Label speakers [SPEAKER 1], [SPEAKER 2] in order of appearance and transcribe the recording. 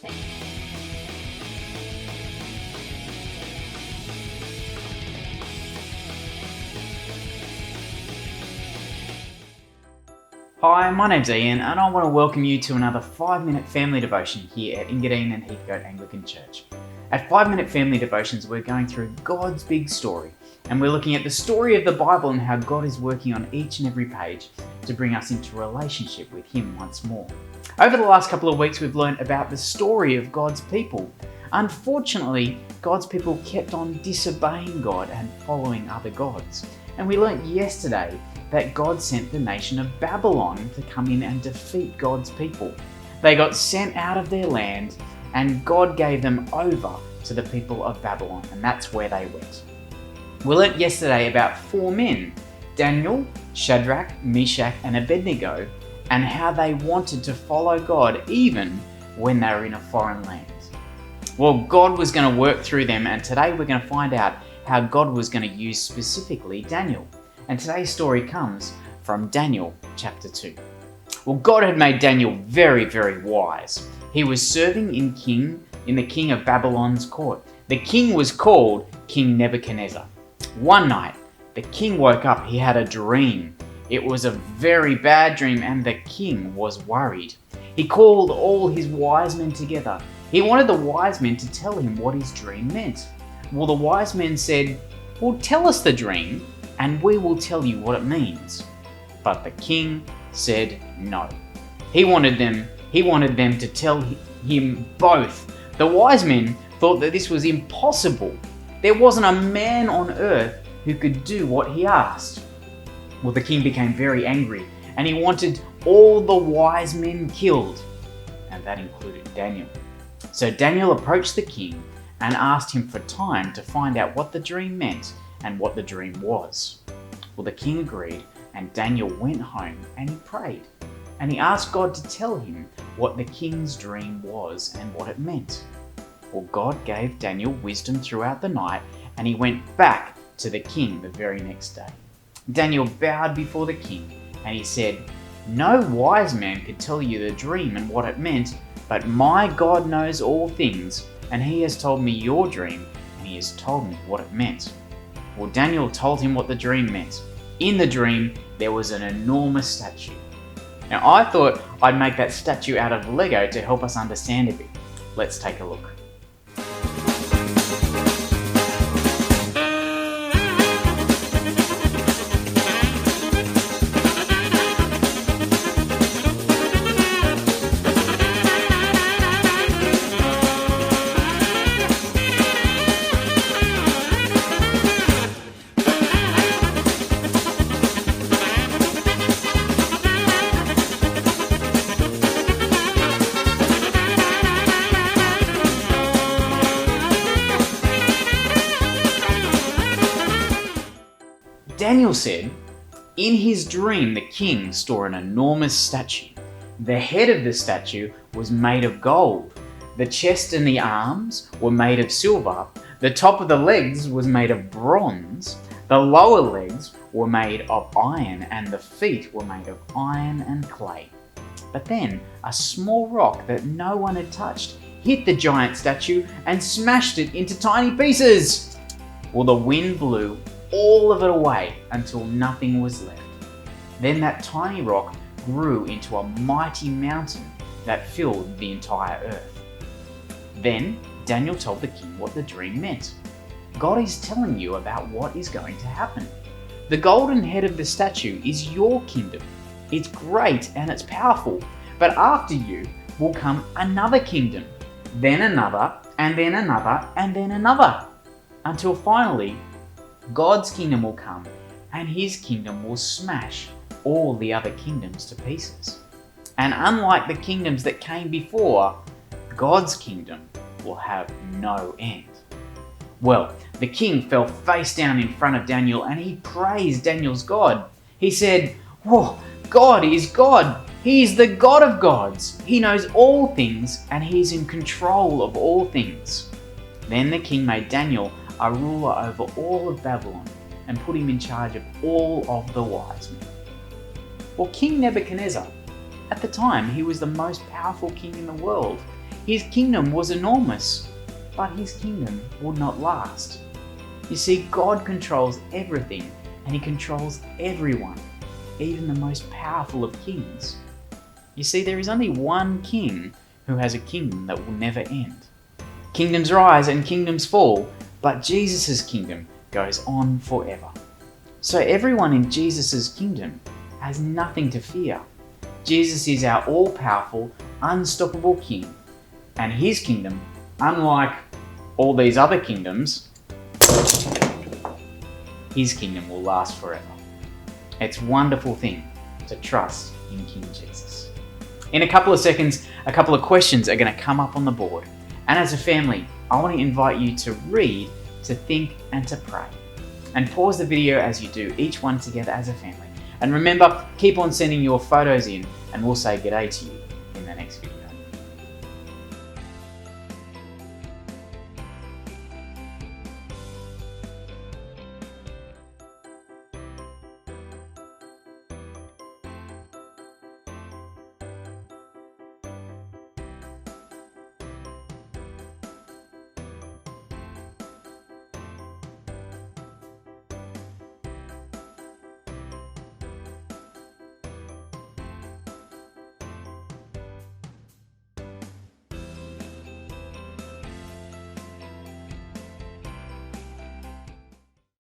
[SPEAKER 1] Hi, my name's Ian and I want to welcome you to another 5-minute family devotion here at Engadine and Heathcote Anglican Church. At 5-minute family devotions, we're going through God's big story, and we're looking at the story of the Bible and how God is working on each and every page to bring us into relationship with Him once more. Over the last couple of weeks, we've learned about the story of God's people. Unfortunately, God's people kept on disobeying God and following other gods. And we learnt yesterday that God sent the nation of Babylon to come in and defeat God's people. They got sent out of their land and God gave them over to the people of Babylon, and that's where they went. We learnt yesterday about 4 men, Daniel, Shadrach, Meshach and Abednego, and how they wanted to follow God even when they were in a foreign land. Well, God was going to work through them, and today we're going to find out how God was going to use specifically Daniel. And today's story comes from Daniel chapter 2. Well, God had made Daniel very, very wise. He was serving in the king of Babylon's court. The king was called King Nebuchadnezzar. One night, the king woke up. He had a dream. It was a very bad dream, and the king was worried. He called all his wise men together. He wanted the wise men to tell him what his dream meant. Well, the wise men said, "Well, tell us the dream, and we will tell you what it means." But the king said no. He wanted them to tell him both. The wise men thought that this was impossible. There wasn't a man on earth who could do what he asked. Well, the king became very angry, and he wanted all the wise men killed, and that included Daniel. So Daniel approached the king and asked him for time to find out what the dream meant and what the dream was. Well, the king agreed, and Daniel went home and he prayed. And he asked God to tell him what the king's dream was and what it meant. Well, God gave Daniel wisdom throughout the night, and he went back to the king the very next day. Daniel bowed before the king, and he said, "No wise man could tell you the dream and what it meant, but my God knows all things, and He has told me your dream, and He has told me what it meant." Well, Daniel told him what the dream meant. In the dream, there was an enormous statue. Now, I thought I'd make that statue out of Lego to help us understand a bit. Let's take a look. Daniel said, in his dream the king saw an enormous statue. The head of the statue was made of gold. The chest and the arms were made of silver. The top of the legs was made of bronze. The lower legs were made of iron, and the feet were made of iron and clay. But then a small rock that no one had touched hit the giant statue and smashed it into tiny pieces. Well, the wind blew all of it away until nothing was left. Then that tiny rock grew into a mighty mountain that filled the entire earth. Then Daniel told the king what the dream meant. God is telling you about what is going to happen. The golden head of the statue is your kingdom. It's great and it's powerful, but after you will come another kingdom, then another, and then another, and then another, until finally God's kingdom will come, and His kingdom will smash all the other kingdoms to pieces. And unlike the kingdoms that came before, God's kingdom will have no end. Well, the king fell face down in front of Daniel, and he praised Daniel's God. He said, "Whoa, God is God. He is the God of gods. He knows all things, and He is in control of all things." Then the king made Daniel a ruler over all of Babylon and put him in charge of all of the wise men. Well, King Nebuchadnezzar, at the time, he was the most powerful king in the world. His kingdom was enormous, but his kingdom would not last. You see, God controls everything, and he controls everyone, even the most powerful of kings. You see, there is only one king who has a kingdom that will never end. Kingdoms rise and kingdoms fall, but Jesus' kingdom goes on forever. So everyone in Jesus' kingdom has nothing to fear. Jesus is our all-powerful, unstoppable king, and his kingdom, unlike all these other kingdoms, his kingdom will last forever. It's a wonderful thing to trust in King Jesus. In a couple of seconds, a couple of questions are going to come up on the board. And as a family, I want to invite you to read, to think, and to pray. And pause the video as you do each one together as a family. And remember, keep on sending your photos in, and we'll say g'day to you in the next video.